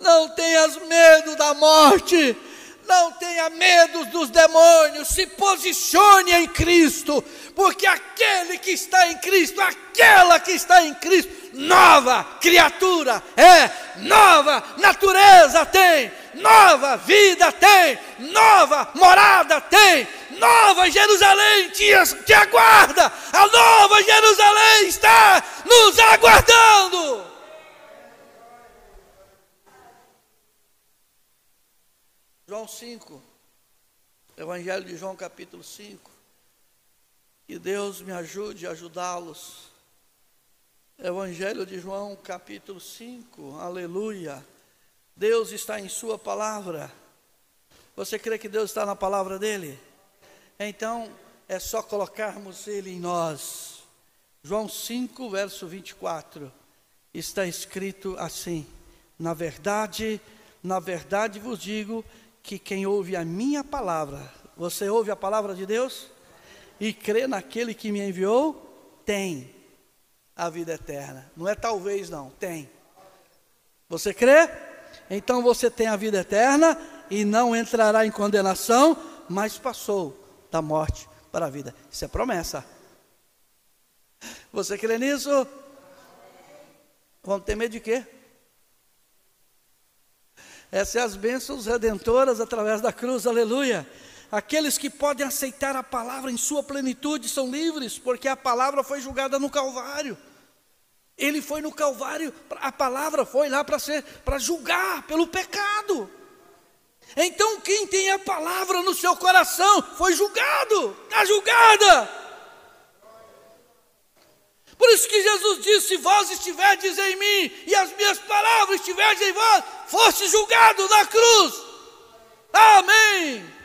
Não tenhas medo da morte. Não tenha medo dos demônios, se posicione em Cristo, porque aquele que está em Cristo, aquela que está em Cristo, nova criatura nova natureza tem, nova vida tem, nova morada tem, nova Jerusalém te aguarda, a nova Jerusalém está nos aguardando. João 5, Evangelho de João capítulo 5, que Deus me ajude a ajudá-los. Evangelho de João capítulo 5, aleluia. Deus está em sua palavra. Você crê que Deus está na palavra dele? Então é só colocarmos ele em nós. João 5, verso 24, está escrito assim: na verdade vos digo que quem ouve a minha palavra, você ouve a palavra de Deus e crê naquele que me enviou, tem a vida eterna. Não é talvez não, tem. Você crê? Então você tem a vida eterna e não entrará em condenação, mas passou da morte para a vida. Isso é promessa. Você crê nisso? Vamos ter medo de quê? Essas são as bênçãos redentoras através da cruz, aleluia. Aqueles que podem aceitar a palavra em sua plenitude são livres, porque a palavra foi julgada no Calvário. Ele foi no Calvário, a palavra foi lá para julgar pelo pecado. Então quem tem a palavra no seu coração foi julgado, está julgada. Por isso que Jesus disse: se vós estiverdes em mim e as minhas palavras estiverem em vós, foste julgado na cruz. Amém.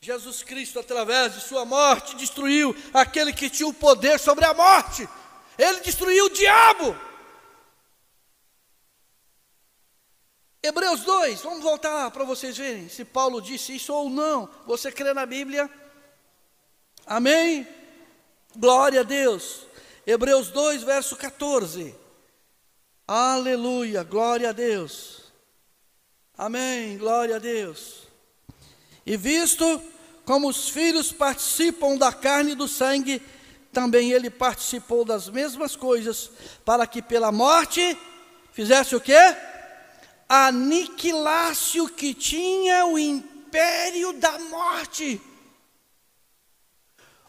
Jesus Cristo, através de sua morte, destruiu aquele que tinha o poder sobre a morte. Ele destruiu o diabo. Hebreus 2, vamos voltar lá para vocês verem se Paulo disse isso ou não. Você crê na Bíblia? Amém? Glória a Deus. Hebreus 2, verso 14. Aleluia, glória a Deus. Amém, glória a Deus. E visto como os filhos participam da carne e do sangue, também ele participou das mesmas coisas, para que pela morte fizesse o quê? Aniquilasse o que tinha o império da morte.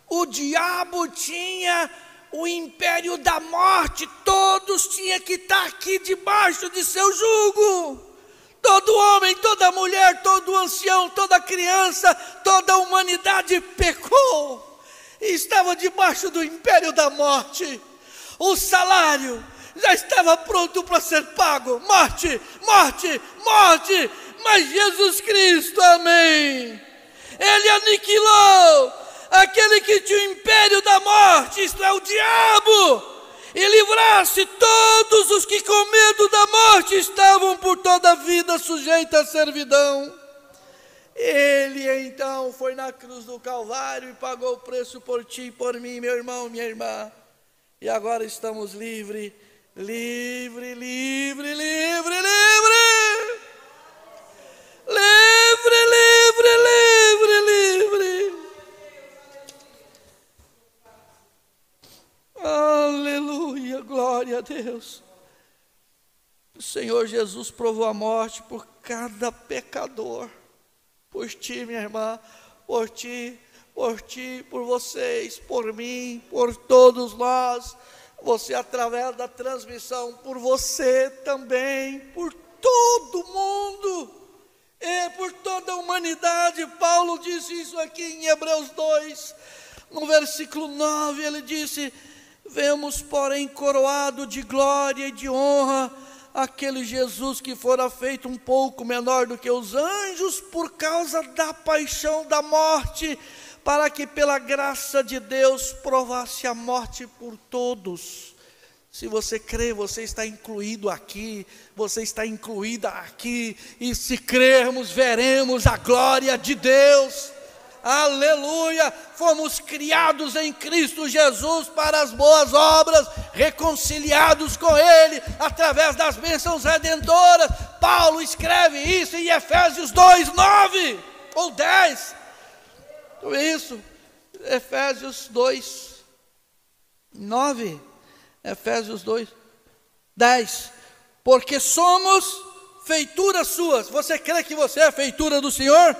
O diabo tinha o império da morte, todos tinham que estar aqui debaixo de seu jugo. Todo homem, toda mulher, todo ancião, toda criança, toda a humanidade pecou e estava debaixo do império da morte. O salário já estava pronto para ser pago. Morte, morte, morte. Mas Jesus Cristo, amém, Ele aniquilou aquele que tinha o império da morte, isto é, o diabo. e livrasse todos os que com medo da morte estavam por toda a vida sujeitos à servidão. Ele então foi na cruz do Calvário e pagou o preço por ti e por mim, meu irmão, minha irmã. E agora estamos livres, livre, livre, livre, livre. Livre, livre, livre, livre. Aleluia, glória a Deus. O Senhor Jesus provou a morte por cada pecador. Por ti, minha irmã, por ti, por vocês, por mim, por todos nós. Você através da transmissão, por você também, por todo mundo. E por toda a humanidade. Paulo disse isso aqui em Hebreus 2, no versículo 9, ele disse: vemos, porém, coroado de glória e de honra aquele Jesus que fora feito um pouco menor do que os anjos por causa da paixão da morte, para que pela graça de Deus provasse a morte por todos. Se você crê, você está incluído aqui, você está incluída aqui, e se crermos, veremos a glória de Deus. Aleluia! Fomos criados em Cristo Jesus para as boas obras, reconciliados com Ele, através das bênçãos redentoras. Paulo escreve isso em Efésios 2, 9 ou 10. Isso, Efésios 2, 9. Efésios 2, 10. Porque somos feituras suas. Você crê que você é feitura do Senhor?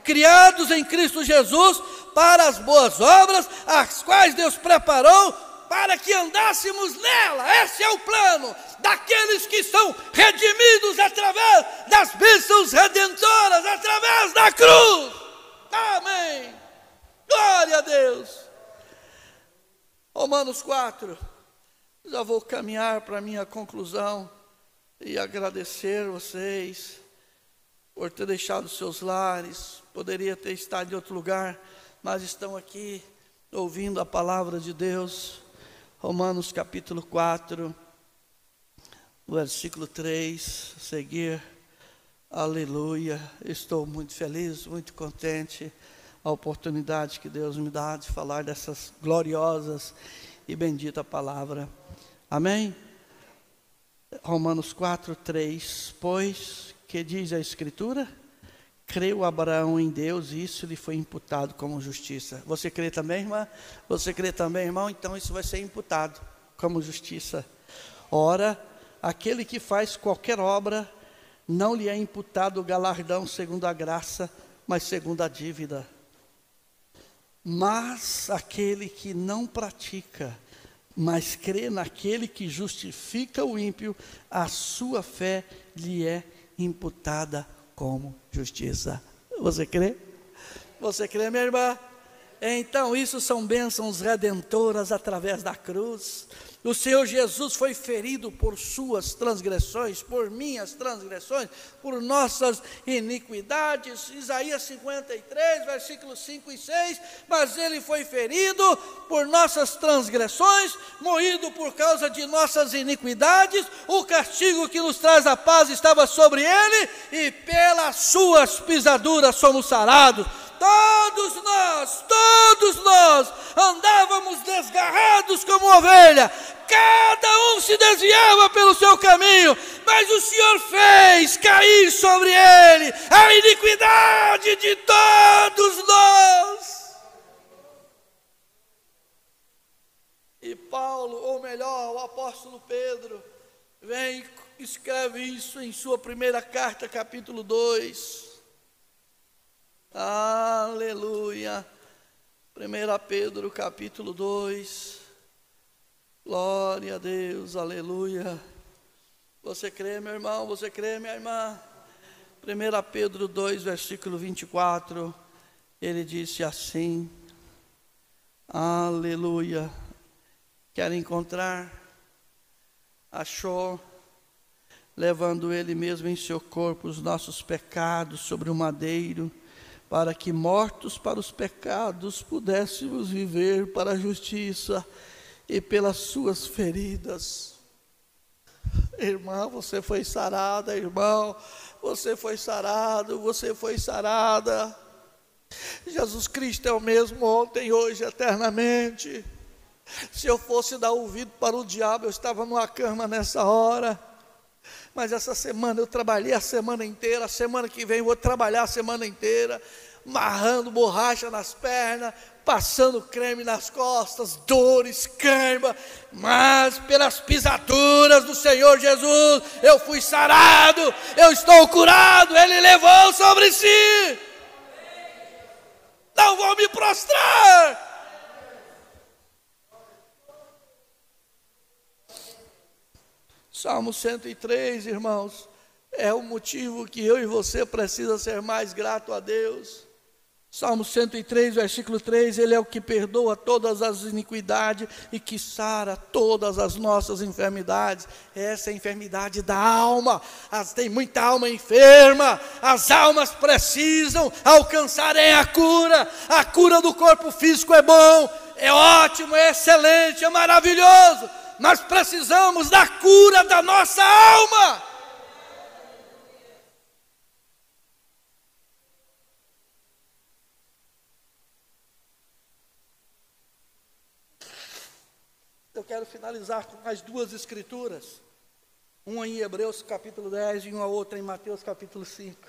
Criados em Cristo Jesus para as boas obras, as quais Deus preparou para que andássemos nela. Esse é o plano daqueles que são redimidos através das bênçãos redentoras, através da cruz. Amém. Glória a Deus. Romanos 4. Já vou caminhar para a minha conclusão e agradecer vocês por ter deixado seus lares. Poderia ter estado em outro lugar, mas estão aqui ouvindo a palavra de Deus. Romanos capítulo 4, versículo 3, seguir. Aleluia. Estou muito feliz, muito contente a oportunidade que Deus me dá de falar dessas gloriosas e bendita palavra. Amém? Romanos 4, 3. Pois, que diz a Escritura? Creu Abraão em Deus e isso lhe foi imputado como justiça. Você crê também, irmã? Você crê também, irmão? Então isso vai ser imputado como justiça. Ora, aquele que faz qualquer obra, não lhe é imputado o galardão segundo a graça, mas segundo a dívida. Mas aquele que não pratica, mas crê naquele que justifica o ímpio, a sua fé lhe é imputada como justiça. Você crê? Você crê, minha irmã? Então isso são bênçãos redentoras através da cruz. O Senhor Jesus foi ferido por suas transgressões, por minhas transgressões, por nossas iniquidades. Isaías 53, versículos 5 e 6. Mas ele foi ferido por nossas transgressões, moído por causa de nossas iniquidades. O castigo que nos traz a paz estava sobre ele, e pelas suas pisaduras somos sarados. Todos nós andávamos desgarrados como ovelha, cada um se desviava pelo seu caminho, mas o Senhor fez cair sobre ele a iniquidade de todos nós. E Paulo, ou melhor, o apóstolo Pedro, vem e escreve isso em sua primeira carta, capítulo 2. Aleluia. 1 Pedro capítulo 2. Glória a Deus, aleluia. Você crê, meu irmão? Você crê, minha irmã? 1 Pedro 2, versículo 24. Ele disse assim. Aleluia. Quer encontrar? Achou. Levando ele mesmo em seu corpo os nossos pecados sobre o madeiro, para que mortos para os pecados pudéssemos viver para a justiça. e pelas suas feridas. Irmã, você foi sarada, irmão, você foi sarado, você foi sarada. Jesus Cristo é o mesmo ontem, hoje, eternamente. Se eu fosse dar ouvido para o diabo, eu estava numa cama nessa hora. Mas essa semana eu trabalhei a semana inteira, a semana que vem eu vou trabalhar a semana inteira, amarrando borracha nas pernas, passando creme nas costas, dores, queima, mas pelas pisaduras do Senhor Jesus, eu fui sarado, eu estou curado, Ele levou sobre si. Não vou me prostrar. Salmo 103, irmãos, é o motivo que eu e você precisa ser mais grato a Deus. Salmo 103, versículo 3, Ele é o que perdoa todas as iniquidades e que sara todas as nossas enfermidades. Essa é a enfermidade da alma. Tem muita alma enferma, as almas precisam alcançarem a cura do corpo físico é bom, é ótimo, é excelente, é maravilhoso, mas precisamos da cura da nossa alma. Eu quero finalizar com mais duas escrituras, uma em Hebreus capítulo 10 e uma outra em Mateus capítulo 5.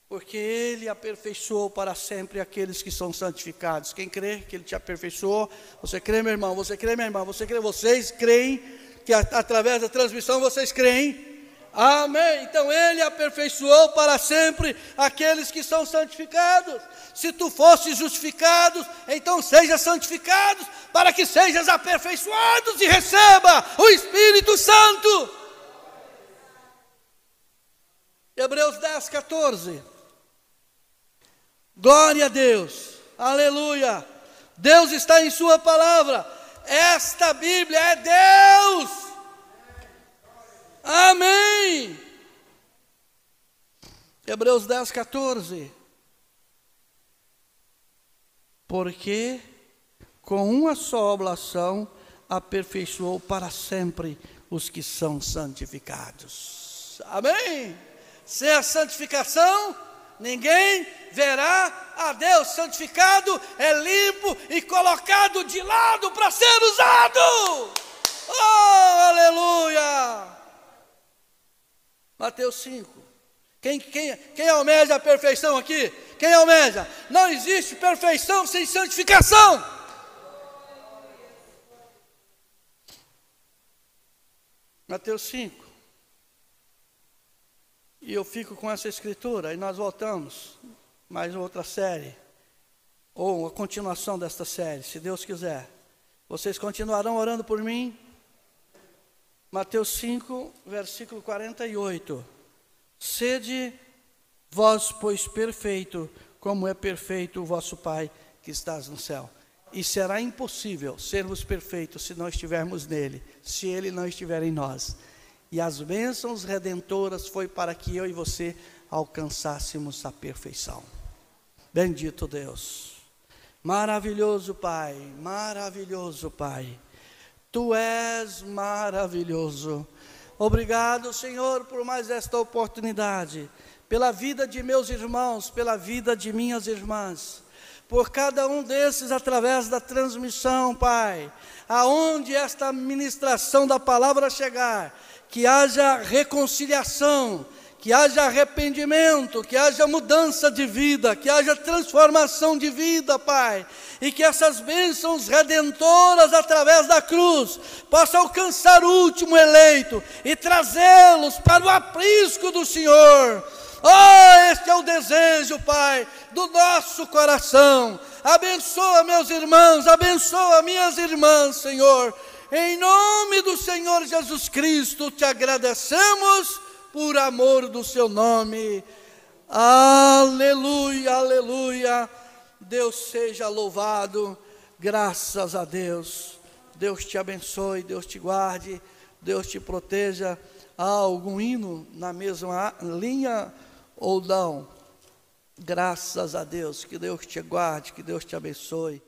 Porque Ele aperfeiçoou para sempre aqueles que são santificados. Quem crê que Ele te aperfeiçoou? Você crê, meu irmão? Você crê, minha irmã? Você crê? Vocês creem que através da transmissão vocês creem? Amém. Então Ele aperfeiçoou para sempre aqueles que são santificados. Se tu fosses justificado, então seja santificado, para que sejas aperfeiçoados e receba o Espírito Santo. Hebreus 10, 14. Glória a Deus, aleluia. Deus está em sua palavra. Esta Bíblia é Deus. Amém. Hebreus 10, 14. Porque com uma só oblação aperfeiçoou para sempre os que são santificados. Amém? Sem a santificação, ninguém verá a Deus. Santificado é limpo e colocado de lado para ser usado. Oh, aleluia! Mateus 5. Quem almeja a perfeição aqui? Quem almeja? Não existe perfeição sem santificação. Mateus 5. E eu fico com essa escritura, e nós voltamos, mais outra série, ou a continuação desta série, se Deus quiser. Vocês continuarão orando por mim? Mateus 5, versículo 48. Sede vós, pois, perfeito, como é perfeito o vosso Pai que estás no céu. E será impossível sermos perfeitos se não estivermos nele, se ele não estiver em nós. E as bênçãos redentoras foi para que eu e você alcançássemos a perfeição. Bendito Deus, maravilhoso Pai, maravilhoso Pai. Tu és maravilhoso. Obrigado, Senhor, por mais esta oportunidade, pela vida de meus irmãos, pela vida de minhas irmãs, por cada um desses através da transmissão, Pai, aonde esta ministração da palavra chegar, que haja reconciliação, que haja arrependimento, que haja mudança de vida, que haja transformação de vida, Pai, e que essas bênçãos redentoras através da cruz possam alcançar o último eleito e trazê-los para o aprisco do Senhor. Oh, este é o desejo, Pai, do nosso coração. Abençoa meus irmãos, abençoa minhas irmãs, Senhor. Em nome do Senhor Jesus Cristo, te agradecemos por amor do seu nome. Aleluia, aleluia. Deus seja louvado. Graças a Deus. Deus te abençoe, Deus te guarde, Deus te proteja. Há algum hino na mesma linha ou não? Graças a Deus. Que Deus te guarde, que Deus te abençoe.